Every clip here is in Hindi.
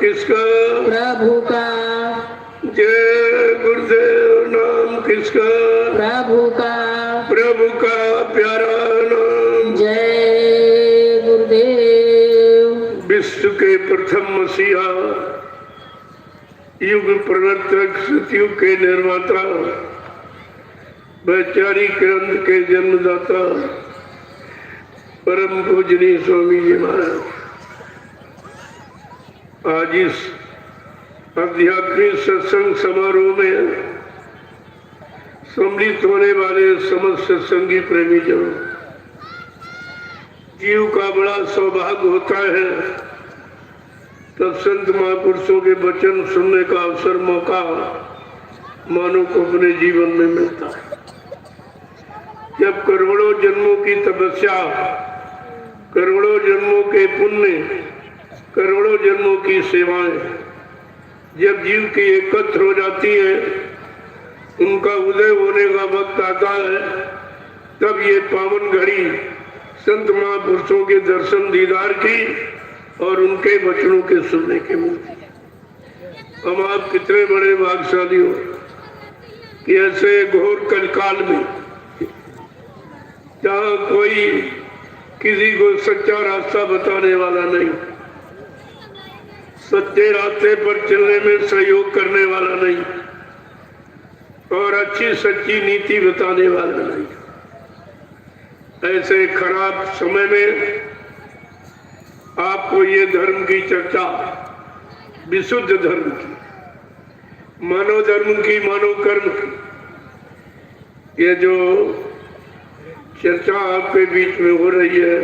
किसका? प्रभु का। जय गुरुदेव नाम किसका? प्रभु का। प्रभु का प्यारा नाम। जय गुरुदेव। विश्व के प्रथम मसीहा, युग प्रवर्तक, सतयुग के निर्माता, वैचारिक ग्रंथ के जन्मदाता, परम पूजनीय स्वामी जी महाराज आज इस आध्यात्मिक सत्संग समारोह में सम्मिलित होने वाले समस्त सत्संगी प्रेमी जनों, जीव का बड़ा सौभाग्य होता है तब संत महापुरुषों के वचन सुनने का अवसर, मौका मानव को अपने जीवन में मिलता है। जब करोड़ों जन्मों की तपस्या, करोड़ों जन्मों के पुण्य, करोड़ों जन्मों की सेवाएं जब जीव की एकत्र हो जाती है, उनका उदय होने का वक्त आता है, तब ये पावन घड़ी संत महापुरुषों के दर्शन दीदार की और उनके वचनों के सुनने की मिलती है। हम आप कितने बड़े भाग्यशाली हो कि ऐसे घोर कलकाल में जहाँ कोई किसी को सच्चा रास्ता बताने वाला नहीं, सच्चे रास्ते पर चलने में सहयोग करने वाला नहीं और अच्छी सच्ची नीति बताने वाला नहीं, ऐसे खराब समय में आपको ये धर्म की चर्चा, विशुद्ध धर्म की, मानव धर्म की, मानव कर्म की, ये जो चर्चा आपके बीच में हो रही है,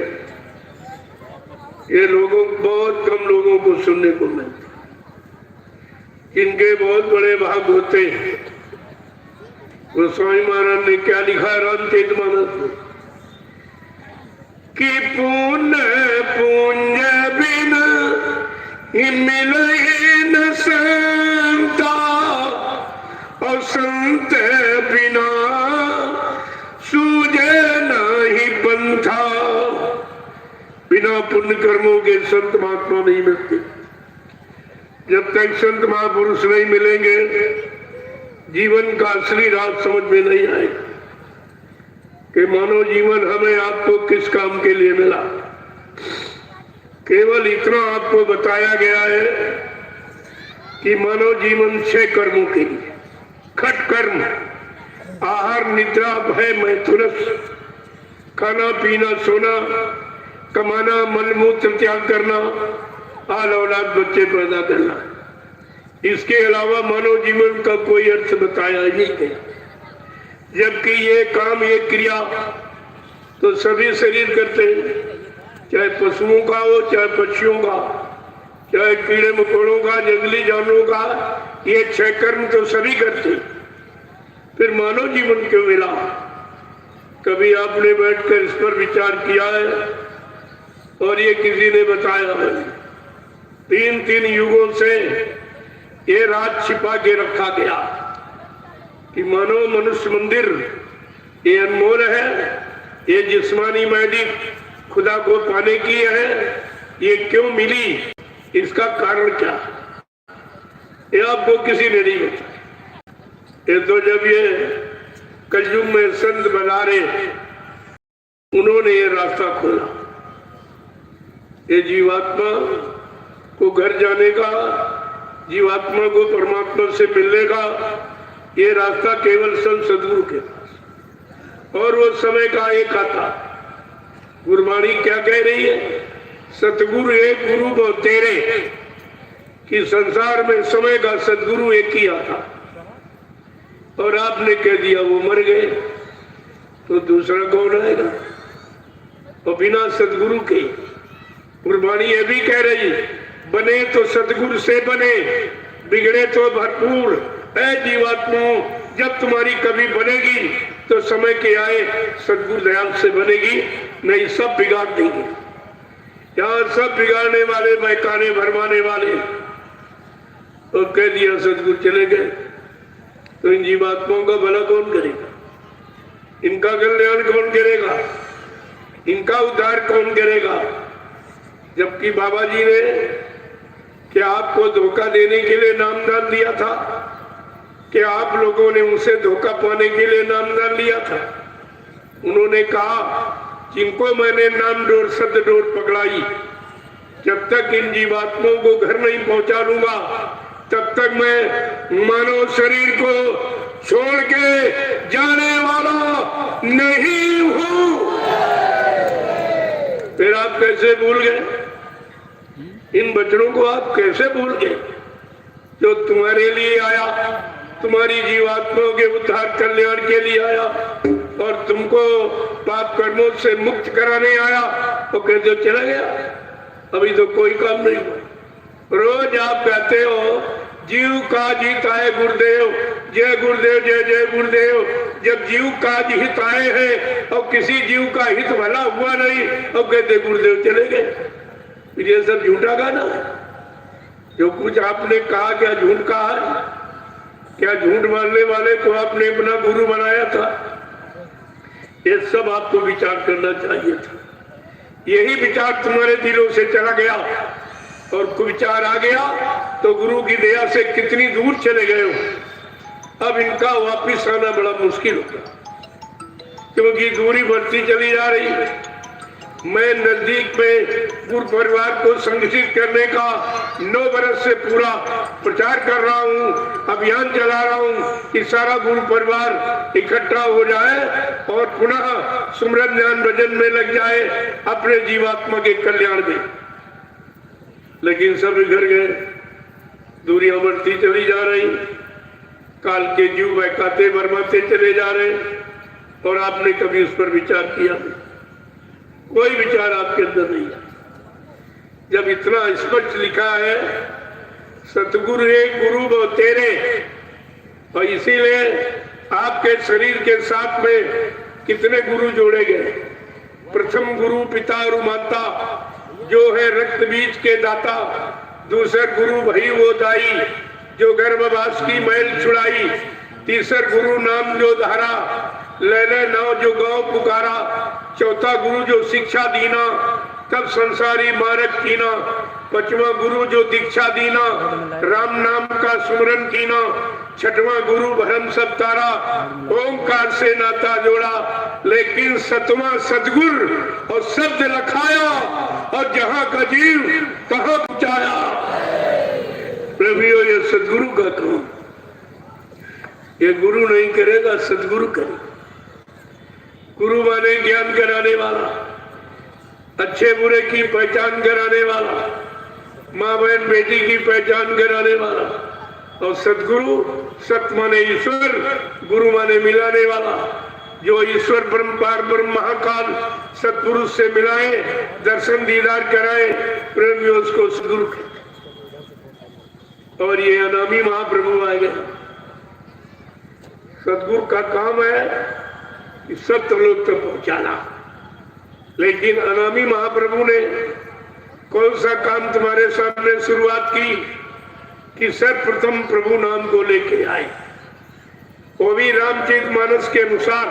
ये बहुत कम लोगों को सुनने को मिलता है। इनके बहुत बड़े भाग होते हैं। वो स्वामी महाराज ने क्या लिखा है रामचरितमानस में कि पुण्य पुण्य बिना मिले न संता और संत बिना सूझे नहीं पंथा। बिना पुण्य कर्मों के संत महात्मा नहीं मिलते। जब तक संत महापुरुष नहीं मिलेंगे, जीवन का असली राज समझ में नहीं आएगा कि मानव जीवन हमें आपको किस काम के लिए मिला। केवल इतना आपको बताया गया है कि मानव जीवन 6 कर्मों के लिए, खट कर्म, आहार निद्रा भय मैथुनस, खाना पीना सोना, कमाना, मल मूत्र त्याग करना, आल औलाद बच्चे पैदा करना, इसके अलावा मानव जीवन का कोई अर्थ बताया ही नहीं। जबकि ये काम, ये क्रिया तो सभी शरीर करते हैं, चाहे पशुओं का हो, चाहे पक्षियों का, चाहे कीड़े मकोड़ों का, जंगली जानवरों का, ये 6 कर्म तो सभी करते। फिर मानव जीवन क्यों मिला? कभी आपने बैठकर इस पर विचार किया है? और ये किसी ने बताया है? 3 युगों से ये राज छिपा के रखा गया कि मानव मनुष्य मंदिर ये अनमोल है, ये जिस्मानी मैडी खुदा को पाने की है, ये क्यों मिली, इसका कारण क्या, ये आपको किसी ने नहीं बताया। ये तो जब ये कलयुग में संत बलारे, उन्होंने ये रास्ता खोला, ये जीवात्मा को घर जाने का, जीवात्मा को परमात्मा से मिलने का, ये रास्ता केवल संत सदगुरु के पास। और वो समय का एक आता। गुरबाणी क्या कह रही है? सतगुरु एक गुरु वो तेरे, कि संसार में समय का सदगुरु एक ही आता। और आपने कह दिया वो मर गए, तो दूसरा कौन आएगा? और बिना सदगुरु के, गुरबाणी ये भी कह रही, बने तो सदगुरु से बने, बिगड़े तो भरपूर। ऐ जीवात्मा, जब तुम्हारी कभी बनेगी तो समय के आए सदगुरु दयाल से बनेगी, नहीं सब बिगाड़ देंगे। यहाँ सब बिगाड़ने वाले, बहकाने भरमाने वाले, तो कह दिया सदगुरु चले गए, तो इन जीवात्माओं का भला कौन करेगा? इनका कल्याण कौन करेगा? इनका उद्धार कौन करेगा? जबकि बाबा जी ने क्या आपको धोखा देने के लिए नामदान दिया था? क्या आप लोगों ने उनसे धोखा पाने के लिए नामदान लिया था? उन्होंने कहा, जिनको मैंने नाम डोर सद डोर पकड़ाई, जब तक इन जीवात्माओं को घर नहीं पहुंचा लूंगा तब तक मैं मानव शरीर को छोड़ के जाने वाला नहीं हूं। फिर आप कैसे भूल गए? इन बच्चों को आप कैसे भूल गए जो तुम्हारे लिए आया, तुम्हारी जीवात्माओं के उद्धार कल्याण के लिए आया और तुमको पाप कर्मों से मुक्त कराने आया, तो कहते हो चला गया, अभी तो कोई काम नहीं हुआ। रोज आप कहते हो जीव का जीत आए गुरुदेव, जय गुरुदेव, जय जय गुरुदेव। जब जीव का हित आए हैं और किसी जीव का हित भला हुआ नहीं, और कहते गुरुदेव चले गए। ये सब झूठा गाना है। जो कुछ आपने कहा क्या झूठ कहा है? क्या झूठ बोलने वाले को आपने अपना गुरु बनाया था? ये सब आपको विचार करना चाहिए था। यही विचार तुम्हारे दिलों से चला गया और कुविचार आ गया तो गुरु की दया से कितनी दूर चले गए हो। अब इनका वापिस आना बड़ा मुश्किल होगा, क्योंकि दूरी बढ़ती चली जा रही है। मैं नजदीक में गुरु परिवार को संगठित करने का 9 बरस से पूरा प्रचार कर रहा हूँ, अभियान चला रहा हूँ कि सारा गुरु परिवार इकट्ठा हो जाए और पुनः सुमरन ध्यान भजन में लग जाए अपने जीवात्मा के कल्याण में। लेकिन सब इधर गए, दूरियां बढ़ती चली जा रही, काल के जीव बहकाते बरमाते चले जा रहे, और आपने कभी उस पर विचार किया? कोई विचार आपके अंदर नहीं है। जब इतना स्पष्ट लिखा है सतगुरु एक गुरु वो तेरे, और इसीलिए आपके शरीर के साथ में कितने गुरु जोड़े गए। प्रथम गुरु पिता और माता जो है रक्त बीज के दाता, दूसर गुरु भई वो दाई जो गर्भवास की मैल छुड़ाई, तीसर गुरु नाम जो धारा लेने नाव जो गांव पुकारा, चौथा गुरु जो शिक्षा दीना तब संसारी मारक कीना, पांचवा गुरु जो दीक्षा दीना राम नाम का सुमरन कीना, छठवां गुरु भरम सब तारा ओंकार से नाता जोड़ा, लेकिन सतवां सतगुर और शब्द लखाया और जहां का जीव कहां पहुंचाया। प्रभु ये सदगुरु का काम, ये गुरु नहीं करेगा, सदगुरु करेगा। गुरु माने ज्ञान कराने वाला, अच्छे बुरे की पहचान कराने वाला, माँ बहन बेटी की पहचान कराने वाला, और सदगुरु सत माने ईश्वर, गुरु माने मिलाने वाला। जो ईश्वर ब्रह्म पार ब्रह्म महाकाल सतपुरुष से मिलाए, दर्शन दीदार कराए, प्रेम उसको सदगुरु कहते। और ये अनामी महाप्रभु आ गए। सदगुरु का काम है कि सत्य लोग तक पहुंचाना, लेकिन अनामी महाप्रभु ने कौन सा काम तुम्हारे सामने शुरुआत की कि सर्वप्रथम प्रभु नाम को लेके आए, वो भी रामचरितमानस के अनुसार।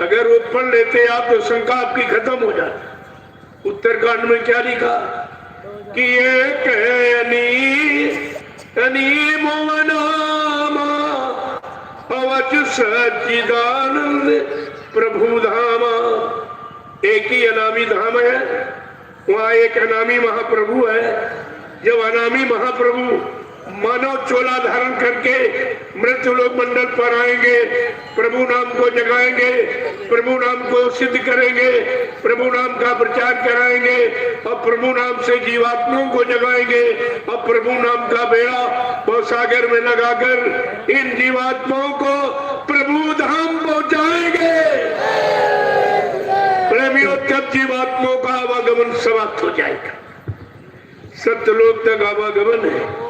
अगर वो पढ़ लेते आप तो शंका आपकी खत्म हो जाती। उत्तरकांड में क्या लिखा कि एक अवच सच्चिदानंद प्रभु धामा। एक ही अनामी धाम है, वहाँ एक अनामी महाप्रभु है। जब अनामी महाप्रभु मानव चोला धारण करके मृत्यु लोक मंडल पर आएंगे, प्रभु नाम को जगाएंगे, प्रभु नाम को सिद्ध करेंगे, प्रभु नाम का प्रचार कराएंगे और प्रभु नाम से जीवात्माओं को जगाएंगे और प्रभु नाम का बेड़ा वो सागर में लगाकर इन जीवात्माओं को प्रभु धाम पहुंचाएंगे। प्रेमियों, तब जीवात्माओं का आवागमन समाप्त हो जाएगा। सत्यलोक तक आवागमन है।